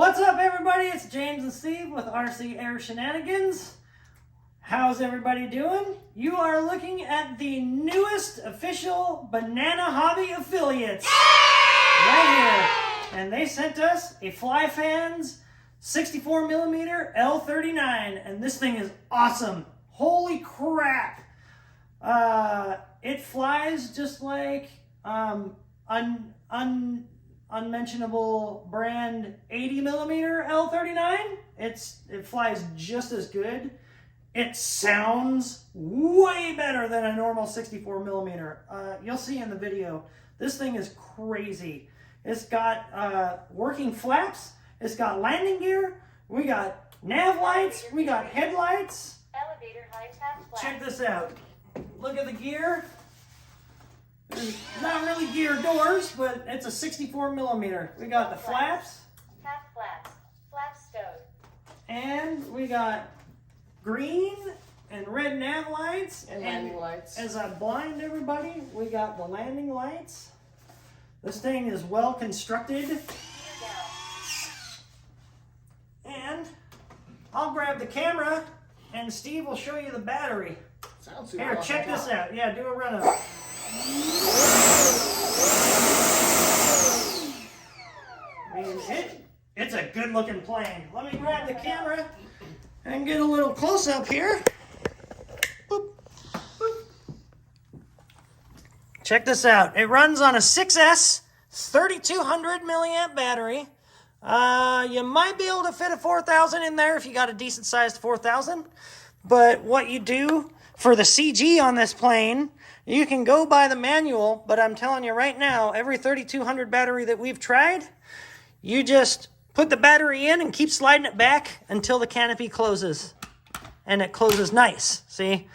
What's up, everybody? It's James and Steve with RC Air Shenanigans. How's everybody doing? You are looking at the newest official Banana Hobby affiliates right here. And they sent us a FlyFans 64mm L-39, and this thing is awesome. Holy crap. It flies just like unmentionable brand 80mm L-39. It flies just as good. It sounds way better than a normal 64mm. You'll see in the video. This thing is crazy. It's got working flaps. It's got landing gear. We got nav lights. We got headlights. Elevator height half flat. Check this out. Look at the gear. There's not really gear doors, but it's a 64mm. We got the flaps. Half flat. Flaps stowed. And we got green and red nav lights. And landing lights. As I blind everybody, we got the landing lights. This thing is well constructed. And I'll grab the camera and Steve will show you the battery. Sounds super Here, awesome. check this out. Yeah, do a run up. I mean, it's a good looking plane. Let me grab the camera and get a little close up here. Boop, boop. Check this out. It runs on a 6S 3200 milliamp battery. You might be able to fit a 4000 in there if you got a decent sized 4000. But what you do for the CG on this plane, you can go by the manual, but I'm telling you right now, every 3200 battery that we've tried, you just put the battery in and keep sliding it back until the canopy closes. And it closes nice, see?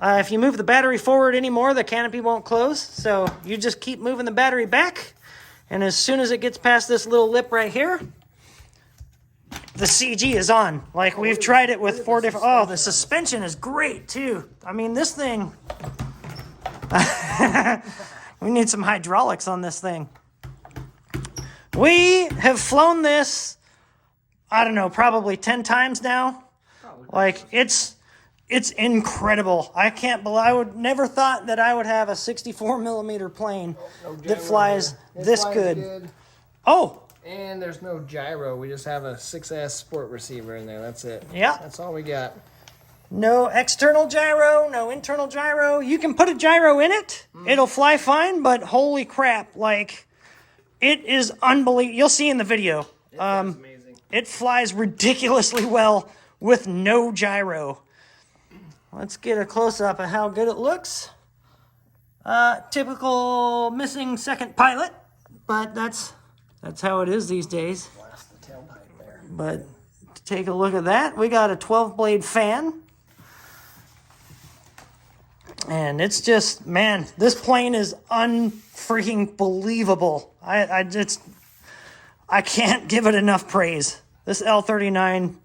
If you move the battery forward anymore, the canopy won't close. So you just keep moving the battery back. And as soon as it gets past this little lip right here, the CG is on. Like, we've tried it with 4 different... Oh, the suspension is great, too. I mean, this thing... We need some hydraulics on this thing. We have flown this, I don't know, probably 10 times now. Like, it's incredible. I would never thought that I would have a 64mm plane that flies this good. Oh! And there's no gyro. We just have a 6S sport receiver in there. That's it. Yeah. That's all we got. No external gyro, no internal gyro. You can put a gyro in it. It'll fly fine, but holy crap, like, it is unbelievable. You'll see in the video. It flies amazing. It flies ridiculously well with no gyro. Let's get a close-up of how good it looks. Typical missing second pilot, but that's how it is these days. Blast the tailpipe there. But take a look at that. We got a 12-blade fan. And it's just, man, this plane is unfreaking believable. I can't give it enough praise. This L-39,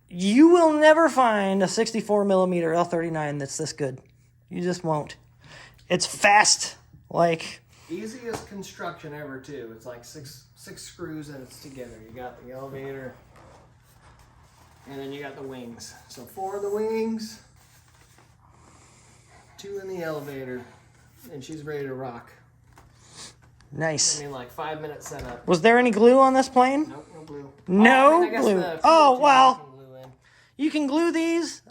you will never find a 64mm L-39 that's this good. You just won't. It's fast, like... Easiest construction ever, too. It's like six screws and it's together. You got the elevator, and then you got the wings. So 4 of the wings, 2 in the elevator, and she's ready to rock. Nice. I mean, like 5-minute setup. Was there any glue on this plane? Nope, no glue. No I guess glue. the Oh, fuel well. can glue in. You can glue these.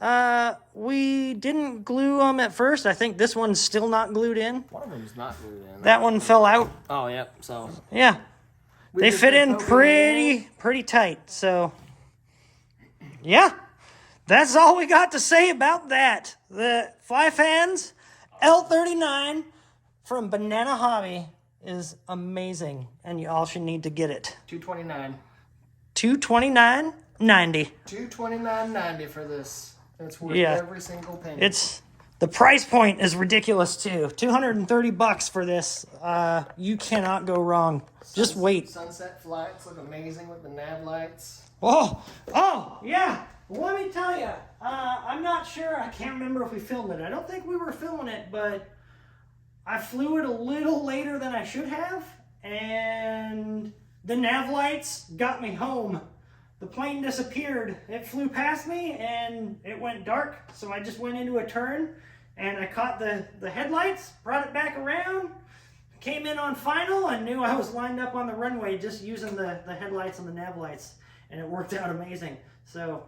We didn't glue them at first. I think this one's still not glued in. One of them's not glued in. That one fell out. Oh, yep. So Yeah. They just fit been in poking pretty tight. So, yeah. That's all we got to say about that. The FlyFans L-39 from Banana Hobby is amazing. And you all should need to get it. $229. $229.90. $229.90 for this. It's worth Yeah. every single penny. It's the price point is ridiculous too. $230 for this. You cannot go wrong. Just wait. Sunset flights look amazing with the nav lights. Oh, yeah. Let me tell you. I'm not sure. I can't remember if we filmed it. I don't think we were filming it, but I flew it a little later than I should have, and the nav lights got me home. The plane disappeared. It flew past me and it went dark. So I just went into a turn and I caught the headlights, brought it back around, came in on final and knew I was lined up on the runway just using the headlights and the nav lights. And it worked out amazing. So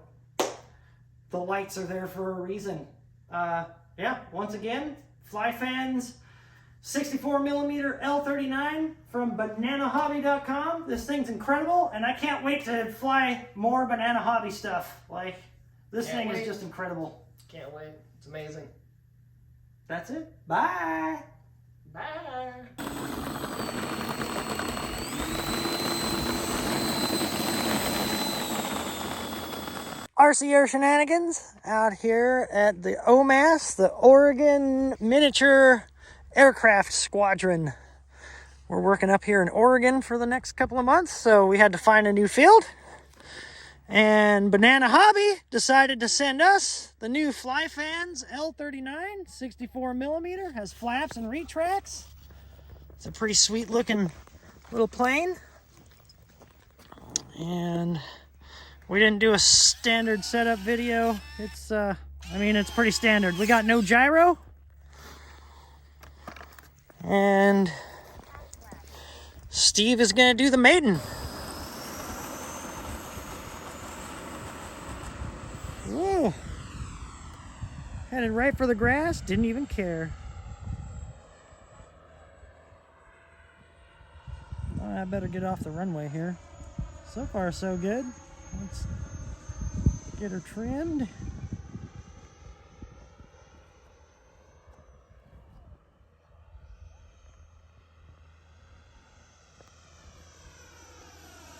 the lights are there for a reason. Yeah, once again, FlyFans 64mm L-39 from bananahobby.com. This thing's incredible, and I can't wait to fly more Banana Hobby stuff. Like, this thing is just incredible. Can't wait. It's amazing. That's it. Bye. Bye. RCR shenanigans out here at the OMAS, the Oregon Miniature Aircraft Squadron. We're working up here in Oregon for the next couple of months, so we had to find a new field. And Banana Hobby decided to send us the new FlyFans L-39, 64mm, has flaps and retracts. It's a pretty sweet looking little plane. And we didn't do a standard setup video. It's, I mean, it's pretty standard. We got no gyro. And Steve is gonna do the maiden. Whoa. Headed right for the grass, didn't even care. Well, I better get off the runway here. So far, so good. Let's get her trimmed.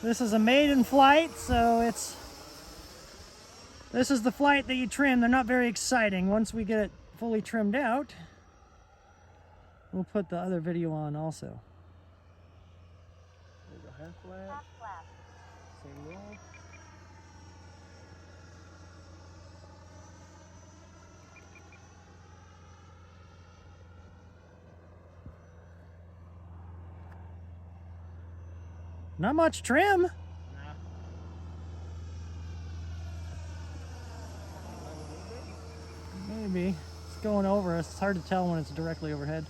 This is a maiden flight, so this is the flight that you trim. They're not very exciting. Once we get it fully trimmed out, we'll put the other video on also. There we go, half flat. Same roll. Not much trim. Maybe. It's going over us. It's hard to tell when it's directly overhead.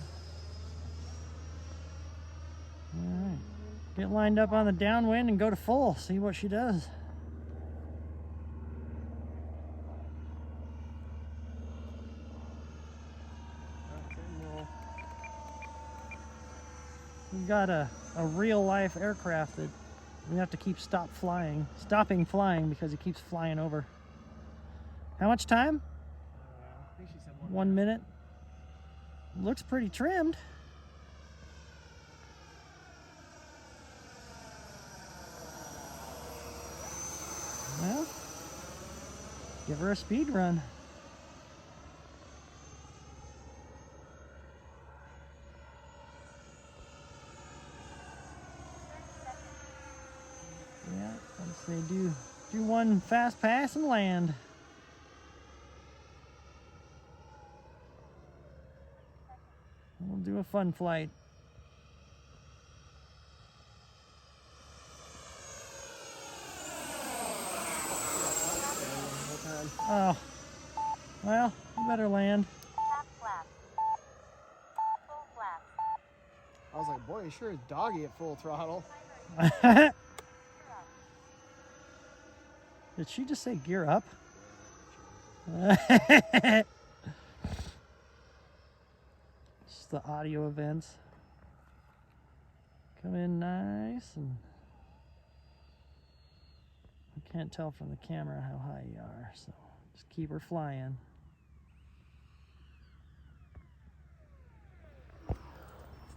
Alright. Get lined up on the downwind and go to full. See what she does. We've got a real life aircraft that we have to keep stopping flying because it keeps flying over. How much time? I think she said 1 minute. Looks pretty trimmed. Well, give her a speed run. Yeah, let's say do one fast pass and land. We'll do a fun flight. Oh, well, you better land. Half flap. Full flap. I was like, boy, you sure is doggy at full throttle. Did she just say gear up? Just the audio events. Come in nice, and I can't tell from the camera how high you are, so just keep her flying.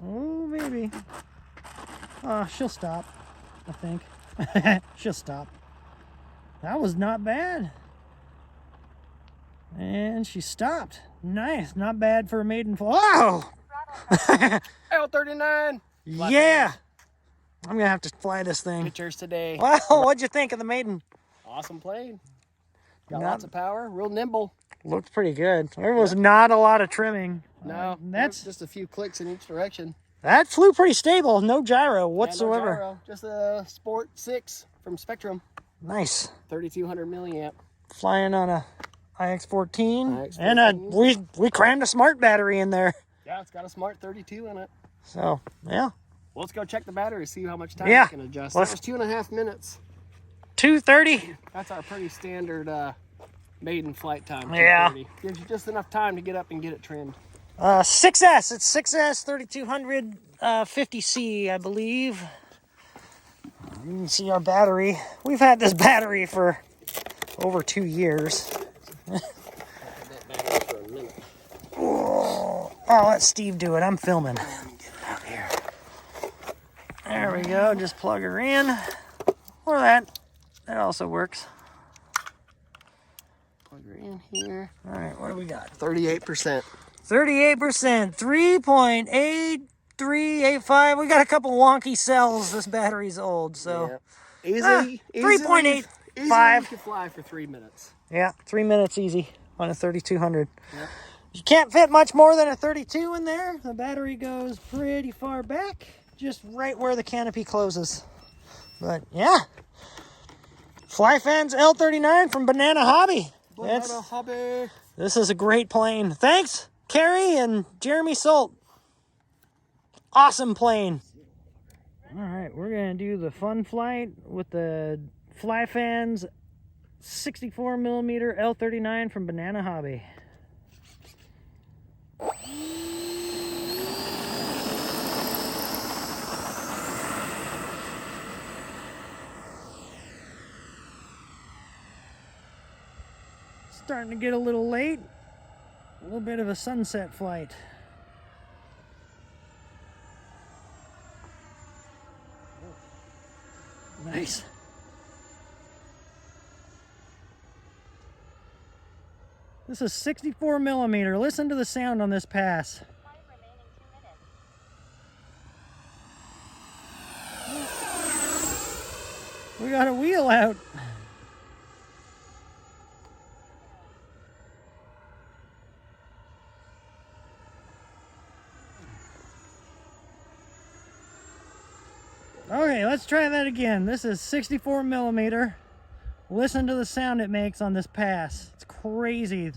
Oh, maybe. Oh, she'll stop, I think. She'll stop. That was not bad. And she stopped. Nice. Not bad for a maiden flight. Oh! L-39. Yeah! I'm gonna have to fly this thing. Pictures today. Wow, what'd you think of the maiden? Awesome plane. Got Not- lots of power. Real nimble. Looked pretty good. There was not a lot of trimming. No, That's just a few clicks in each direction. That flew pretty stable. No gyro Yeah, whatsoever. no gyro, just a Sport 6 from Spectrum. Nice. 3200 milliamp. Flying on a IX-14. IX-14. And we crammed a smart battery in there. Yeah, it's got a smart 32 in it. So, yeah. Well, let's go check the battery, see how much time Yeah. it can adjust. Let's- That was 2.5 minutes. 2:30. That's our pretty standard maiden flight time. Yeah. 2:30. Gives you just enough time to get up and get it trimmed. 6S. It's 6S 3200 50C, I believe. You can see our battery. We've had this battery for over 2 years. I'll let Steve do it. I'm filming. Let me get it out here. There we go. Just plug her in. Or that. That also works. Plug her in here. All right, what do we got? 38%. 38%. 3.8385. We got a couple wonky cells. This battery's old, so. Yeah. Easy. 3.85. Easy to fly for 3 minutes. Yeah, 3 minutes easy on a 3200. Yep. You can't fit much more than a 32 in there. The battery goes pretty far back, just right where the canopy closes. But yeah, FlyFans L-39 from Banana Hobby. Banana Hobby. This is a great plane. Thanks, Carrie and Jeremy Salt. Awesome plane. All right, we're gonna do the fun flight with the FlyFans 64mm L-39 from Banana Hobby. Starting to get a little late. A little bit of a sunset flight. Nice. This is 64mm. Listen to the sound on this pass. Time remaining 2 minutes. We got a wheel out. Okay, let's try that again. This is 64mm. Listen to the sound it makes on this pass. It's crazy.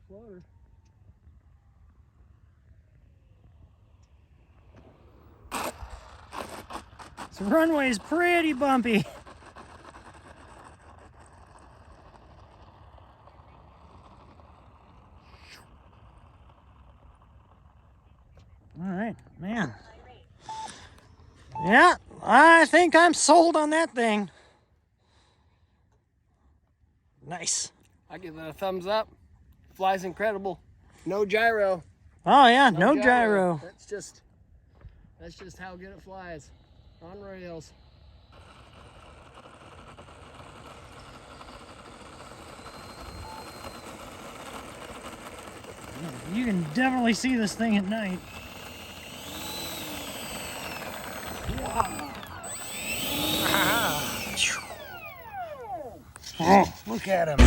Floater. This runway's pretty bumpy. All right, man. Yeah, I think I'm sold on that thing. Nice. I give that a thumbs up. Flies incredible. No gyro. Oh yeah, no gyro. That's just how good it flies. On rails. You can definitely see this thing at night. Oh, look at him.